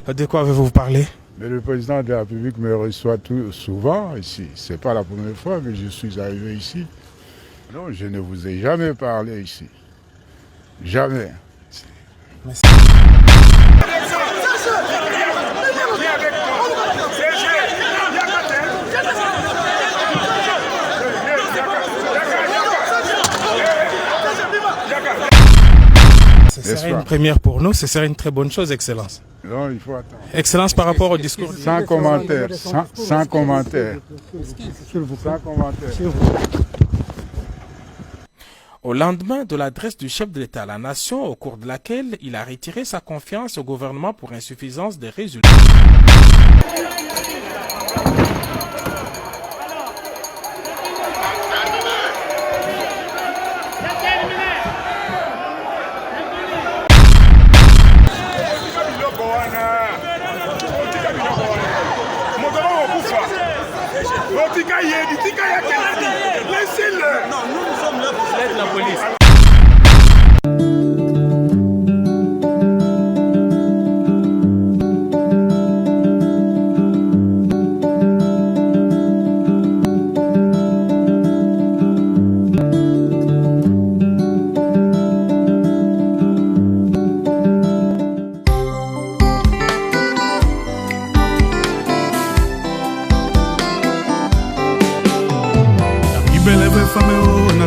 De quoi avez-vous parlé? Mais le président de la République me reçoit souvent ici. Ce n'est pas la première fois que je suis arrivé ici. Non, je ne vous ai jamais parlé ici. Jamais. Merci. Ce serait une première pour nous, ce serait une très bonne chose, Excellence. Non, il faut attendre. Excellence, par rapport au discours. Sans commentaire, sans commentaire. Sans commentaire. Au lendemain de l'adresse du chef de l'État à la nation, au cours de laquelle il a retiré sa confiance au gouvernement pour insuffisance des résultats. Non, nous sommes là pour aider la police.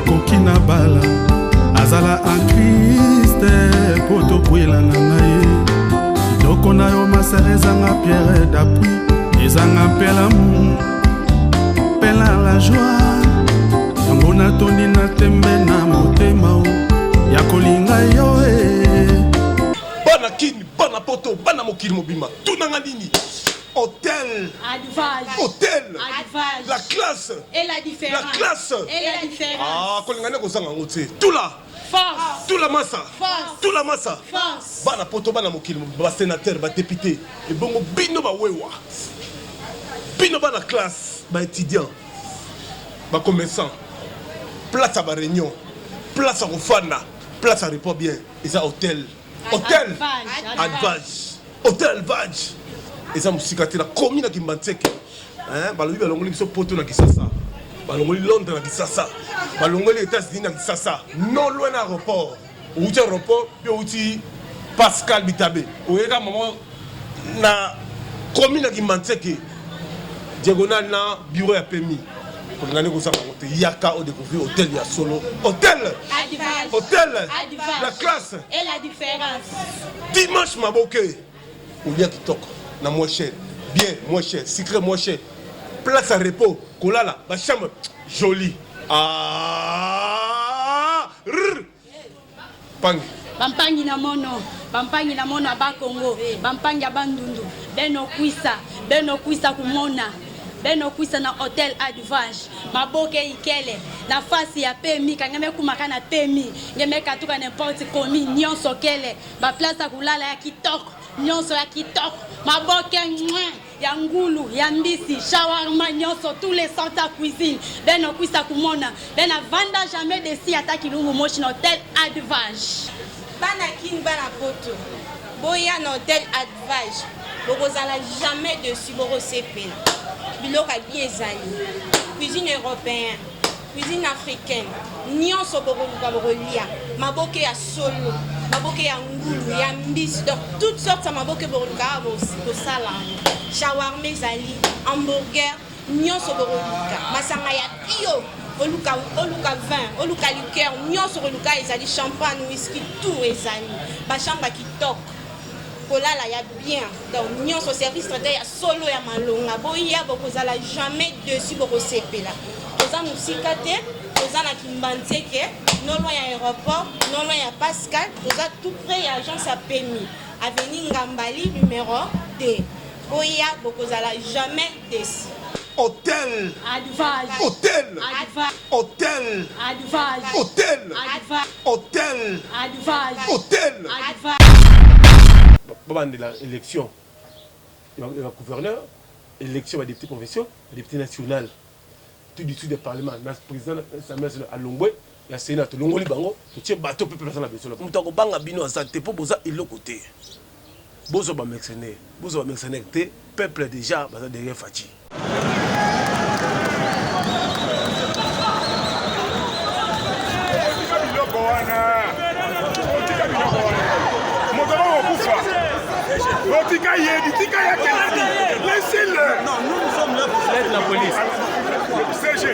Kokina bala azala en Christ poto kwela na ngai doko na yo maserezanga pierre d'appui ezanga pela mu pela la joie yango na toni na tembe na motema ya kolinga yo bana kini bana poto bana mokili mobima tunanga nini. Hôtel, Advage. Hôtel, Advage. La classe Et la différence. La classe Et la différence. Ah, kolingane kozanga ngote. Tout là. Force. Tout la massa. Force. Tout la massa. Force. Bana poto bana mokili ba sénateur ba député et bongo bino ba wewa. Bino bana classe ba étudiant. Ba commerçant. Place à ba réunion. Place à Rofana. Place à repos bien. Et ça hôtel. Hôtel. Advage. Hôtel Advage. Et ça musikati la commune na Kimbantseke. Hein, balobi balongoli biso poto na Kisasa. Balongoli Londres na Kisasa. Balongoli États-Unis na Kisasa. Non loin à aéroport. Outi aéroport, puis outi Pascal Bitabe. Oyeka maman na commune na Kimbantseke. Diagonal na bureau ya PMI. Pour ngane ko sanga ngote yaka au découvrir hôtel ya solo. Hôtel. Advage. Hôtel. Advage. La classe. Et la différence. Dimanche maboke. Oulia kitoko. Na moins cher, bien moins cher, secret moins cher, place à repos, kolala, ma chambre jolie. Ah, Pangi. Bampangi na mono aba Congo, bampangi abandundu, beno kuisa kumona. Beno kuisa na hôtel Advage, maboke ikele, na fasi ya PMI, kangeme kumaka na PMI, ngeme katuka n'importe komi, nyonso kele, ba place ya kulala ya kitoko, nyonso ya kitoko, maboke ya ngulu, ya mbisi, shawarma nyonso, tous les sortes à cuisine, beno kuisa kumona, bena vanda jamais desi ataki lungu moshi na hôtel Advage. Bana kin bana poto, boya na hôtel Advage, bokozala jamais dessus, borosepela. Biloko bien ezali cuisine européenne, cuisine africaine, nyonso bokoluka bokolia, maboke ya solo, maboke ya ngulu, ya mbisi, donc toutes sortes ya maboke bokoluka bosala, shawarma ezali, hamburger, nyonso bokoluka, masanga ya bio, oluka vin, oluka liqueur, nyonso bokoluka ezali, champagne, whisky, tout ezali, bachamba kitoko. Kolala ya bien, donc nyonso service traité ya solo ya malonga, boya bokozala jamais dessus bokosepela. Toza musika te, toza na Kimbantseke, non loin ya aéroport, non loin ya Pascal, toza tout près ya agence ya PMI, avenue Ngambali numéro 2. Boya bokozala jamais dessus. Hôtel. Advage. Hôtel. Advage. Hôtel. Advage. Hôtel. Advage. Hôtel. Advage. Hôtel. Advage. De l'élection, il y a un gouverneur, élection, il y a des petites conventions, des députés nationaux, tout du tout des parlements, le président Samuel Alongwe, la Sénat, le Longoli Bango, tu es bateau, peuple, la personne, comme tu as banga bino à santé, pour poser il le côté. bozo ba mercenaire te peuple déjà baza derrière Fachi. Laissez-le. Non, nous sommes là pour aider la police. CG,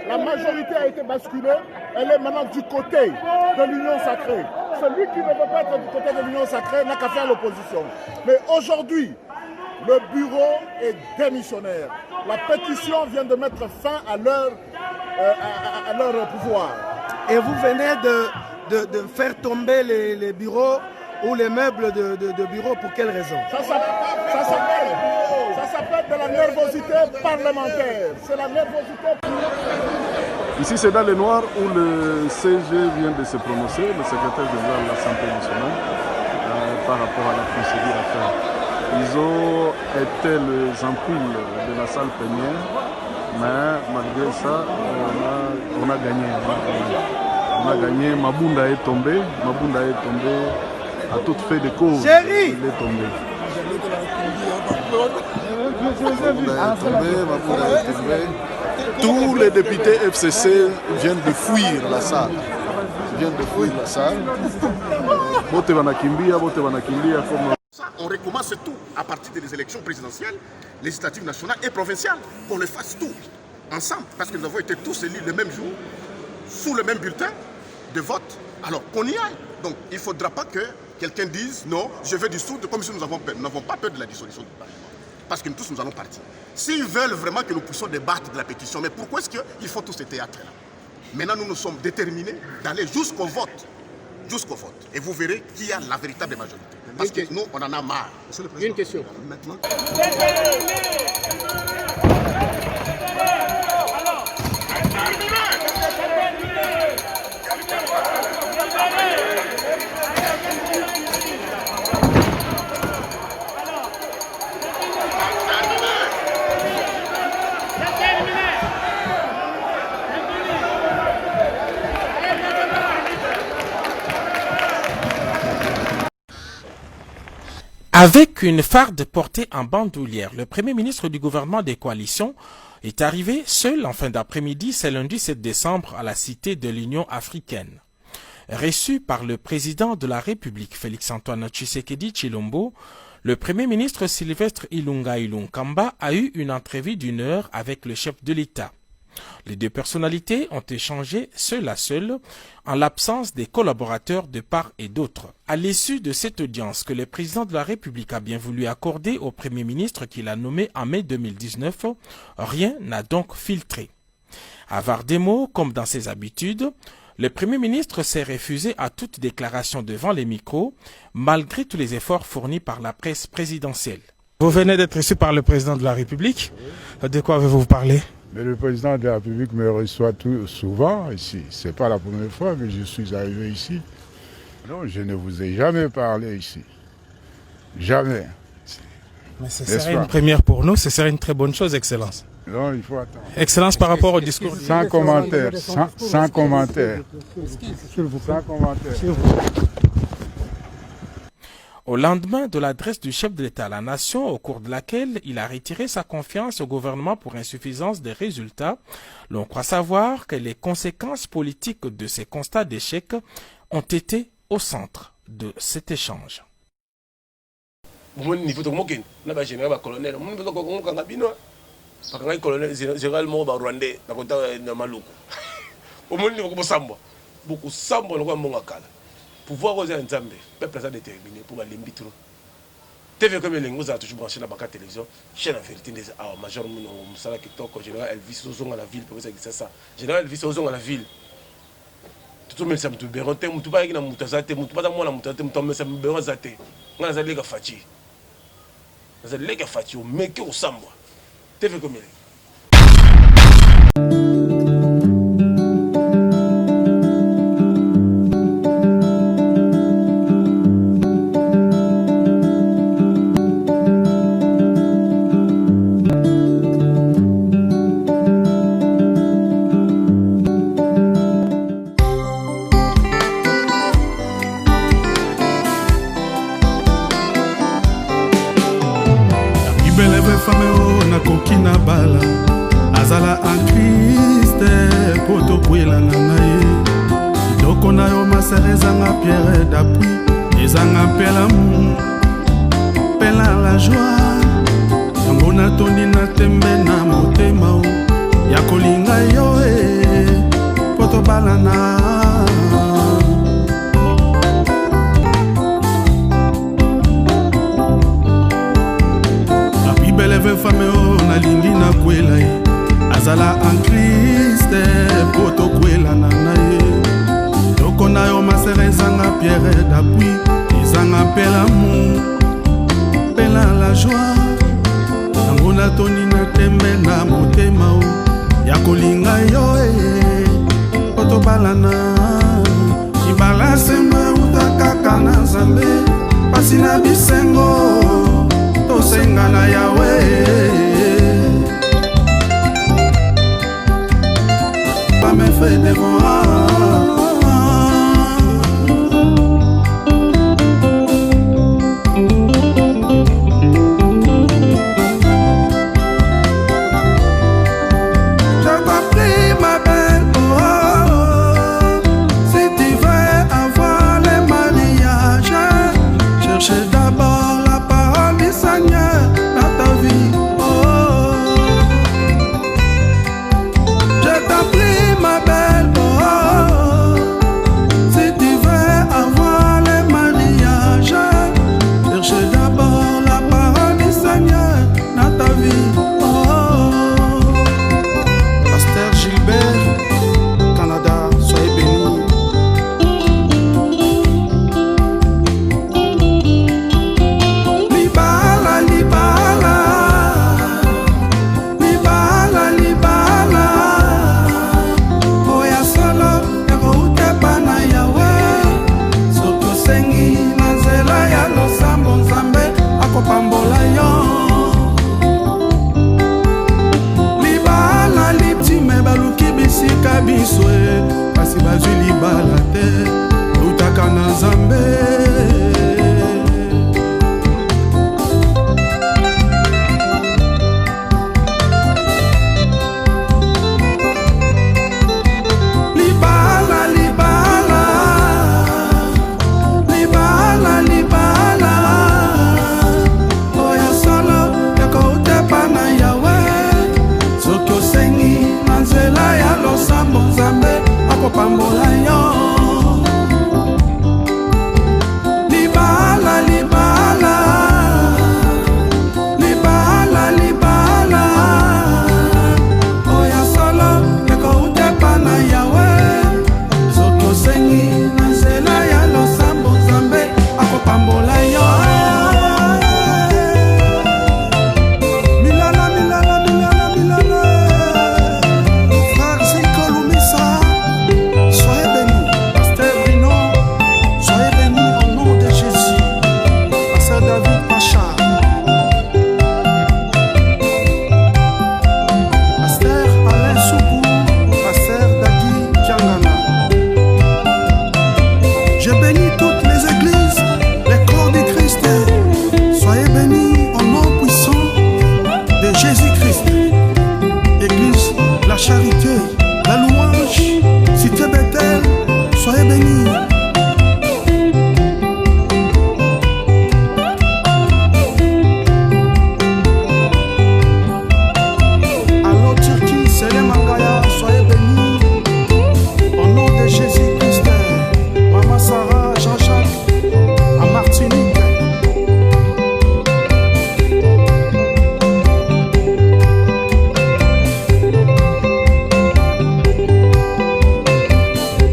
La majorité a été basculée, elle est maintenant du côté de l'Union sacrée. Celui qui ne veut pas être du côté de l'Union sacrée n'a qu'à faire l'opposition. Mais aujourd'hui, le bureau est démissionnaire. La pétition vient de mettre fin à leur pouvoir. Et vous venez de faire tomber les bureaux ou les meubles de bureau, pour quelle raison? Ça s'appelle de la nervosité parlementaire. C'est la nervosité. Ici, c'est dans le noir où le CG vient de se prononcer, le secrétaire général de l'Assemblée nationale, par rapport à la procédure à faire. Ils ont été les ampoules de la salle plénière, mais malgré ça, on a gagné. On a gagné. Mabunda est tombé. À toute fait de cause, il est tombé. Mabunda est tombé. Tous les députés FCC viennent de fuir la salle. On recommence tout à partir des élections présidentielles, législatives nationales et provinciales. Qu'on le fasse tout ensemble, parce que nous avons été tous élus le même jour, sous le même bulletin de vote. Alors qu'on y aille. Donc il ne faudra pas que quelqu'un dise non, je vais dissoudre, comme si nous n'avons pas peur de la dissolution du Parlement. Parce que nous tous, nous allons partir. S'ils veulent vraiment que nous puissions débattre de la pétition, mais pourquoi est-ce qu'il faut tout ce théâtre-là? Maintenant, nous sommes déterminés d'aller jusqu'au vote. Et vous verrez qui a la véritable majorité. Parce que nous, on en a marre. Une question. Maintenant. Avec une farde portée en bandoulière, le premier ministre du gouvernement des coalitions est arrivé seul en fin d'après-midi, ce lundi 7 décembre, à la cité de l'Union africaine. Reçu par le président de la République, Félix-Antoine Tshisekedi Tshilombo, le premier ministre Sylvestre Ilunga Ilunkamba a eu une entrevue d'1 heure avec le chef de l'État. Les deux personnalités ont échangé seul à seul, en l'absence des collaborateurs de part et d'autre. À l'issue de cette audience que le président de la République a bien voulu accorder au Premier ministre qu'il a nommé en mai 2019, rien n'a donc filtré. Avare des mots, comme dans ses habitudes, le Premier ministre s'est refusé à toute déclaration devant les micros, malgré tous les efforts fournis par la presse présidentielle. Vous venez d'être reçu par le président de la République. De quoi avez-vous parlé? Mais le président de la République me reçoit souvent ici. Ce n'est pas la première fois que je suis arrivé ici. Non, je ne vous ai jamais parlé ici. Jamais. Mais ce serait une première pour nous, ce serait une très bonne chose, Excellence. Non, il faut attendre. Excellence par rapport au discours. Sans commentaire, sans commentaire. Sans commentaire. au lendemain de l'adresse du chef de l'État à la nation, au cours de laquelle il a retiré sa confiance au gouvernement pour insuffisance des résultats. L'on croit savoir que les conséquences politiques de ces constats d'échec ont été au centre de cet échange. Pouvoir aux Nzambe, peuple ça déterminé pour aller mbitro. TV comme les ngos a toujours branché dans la télévision, chaîne la vérité des major Moussala qui toque général Elvis Ozong à la ville pour ça. Général Elvis Ozong à la ville. Tout le monde s'aime tout béron, tout pas qui na mutazate, tout pas moi la mutate, tout me s'aime béron zate. On a zalé ga fati. Zalé ga fati au mec au samba. TV comme Kokina bala azala en Christ poto kwela nanaye doko na yo maserezanga pierre d'appui ezanga pela mu pela la joie yango na toni na tembe na motema ya kolinga yo poto bala na beleve fame o nalingi na kwela ye azala en Christ poto kwela na ye loko na yo masere ezanga pierre d'appui ezanga pela mu pela la joie yango na toni na tembe na motema o ya kolinga yo poto balana ibala semba utakaka na Nzambe pasi na bisengo tosenga na Yahweh pas me fait devoir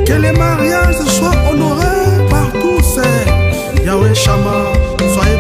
Que les mariages soient honorés par tous. Yahweh Shama, soyez